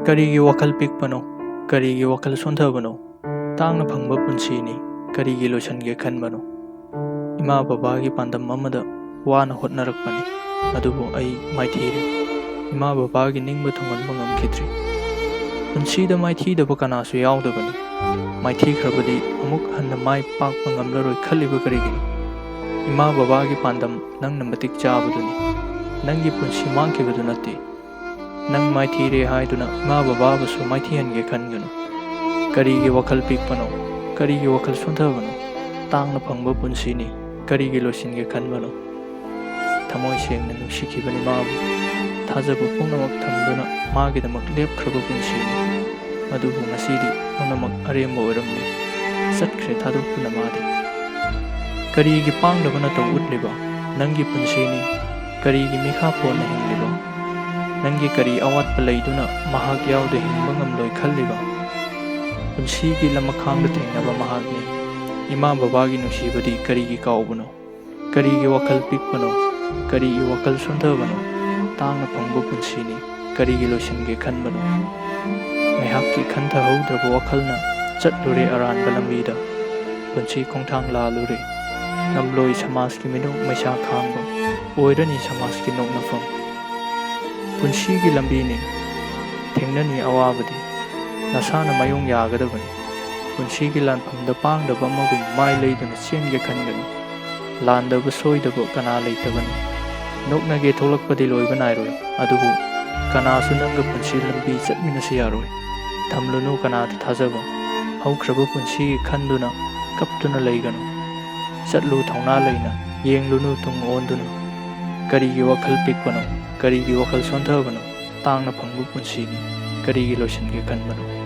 ꯀꯔꯤꯒꯤ ꯋꯥꯈꯜ ꯄꯤꯛꯄꯅꯣ? ꯀꯔꯤꯒꯤ ꯋꯥꯈꯜ ꯁꯣꯟꯊꯕꯅꯣ? ꯇꯥꯡꯅ ꯐꯪꯕ ꯄꯨꯟꯁꯤꯅꯤ, ꯀꯔꯤꯒꯤ ꯂꯣꯏꯁꯤꯟꯒꯦ ꯈꯟꯕꯅꯣ? ꯏꯃꯥ ꯕꯕꯥꯒꯤ ꯄꯥꯟꯗꯝ ꯑꯃꯗ ꯋꯥꯅ ꯍꯣꯠꯅꯔꯛꯄꯅꯤ, ꯑꯗꯨꯕꯨ ꯑꯩ ꯃꯥꯏꯊꯤꯔꯦ꯫ ꯏꯃꯥ ꯕꯕꯥꯒꯤ ꯅꯤꯡꯕ ꯊꯨꯡꯍꯟꯕ ꯉꯝꯈꯤꯗ꯭ꯔꯤ꯫ ꯄꯨꯟꯁꯤꯗ ꯃꯥꯏꯊꯤꯗꯕ ꯀꯅꯥꯁꯨ ꯌꯥꯎꯗꯕꯅꯤ꯫ ꯃꯥꯏꯊꯤꯈ꯭ꯔꯕꯗꯤ ꯑꯃꯨꯛ ꯍꯟꯅ ꯃꯥꯏ ꯄꯥꯛꯄ ꯉꯝꯂꯔꯣꯏ ꯈꯜꯂꯤꯕ ꯀꯔꯤꯒꯤꯅꯣ? ꯏꯃꯥ ꯕꯕꯥꯒꯤ ꯄꯥꯟꯗꯝ ꯅꯪꯅ ꯃꯇꯤꯛ ꯆꯥꯕꯗꯨꯅꯤ, ꯅꯪꯒꯤ ꯄꯨꯟꯁꯤ ꯃꯥꯡꯈꯤꯕꯗꯨ ꯅꯠꯇꯦ꯫ ꯅꯪ माइꯊीरे हाइदुना इमा बाबाबुसु माइथीहनगे खनगनु। करीगी वखल पिकपनो, करीगी वखल सोंथबनो, तांगना फंगबा पुंसीनी, करीगी लोइसिनगे खनबनो। थमोय सेंगना नुंसिखिबनि माबु थाजबु पुंनमक थमदुना मागिदमक लेपख्रबा पुंसीनी। अदुबु ngasiदी पुंनमक अरेमबा ओइरमनि, सटख्रे थादोक्तुना मादि। करीगी पांगदबना तो उतलिबा नंगी पुंसीनी, करीगी मिखा पोना हिंगलिबा। नंगी करी अवात्पा लैदुना महाक याउदे हिंबा ngamloi खल्लिबा। पुंसीगी लमखांगदा थेंगनबा महाकनि। इमा बाबागी नुंसिबदि करीगी काउबनो? करीगी वखल पिकपनो, करीगी वखल सोंथबनो, तांगना फंगबा पुंसीनी, करीगी लोइसिनगे खनबनो। मैहाकि खंथहौद्रबा वखलना चटलुरे अरानबा लंबीदा, पुंसी खोंथांग लालुरे। नमलोई समाजकी मिनुं मैसा खांबा, ओइरनी समाजकी नोकनाफम। पुंसीगी लंबीनी, थेंगननी अवाबदी, नसाना मयोंग यागदबनी। पुंसीगी लानफमदा पांगदबा अमगुम माय लैदुना चेनगे खनगनु। लानदबा सोइदबा कना लैतबनी। नोकनगे थोलकपदि लोइबा नाइरोय, अदुबु कनासु नंगा पुंसी लंबी चटमिनसु यारोय। थमलुनु कनादा थाजबा, हौख्रबा पुंसीगी खनदुना कपतुना लैगनु। चटलु थौना लैना, येंगलुनु तुंग ओंदुना। करीगी वखल पिकपनो, करीगी वखल सोंथबनो, तांगना फंगबा पुंसीनी, करीगी लोइसिनगे खनबनो।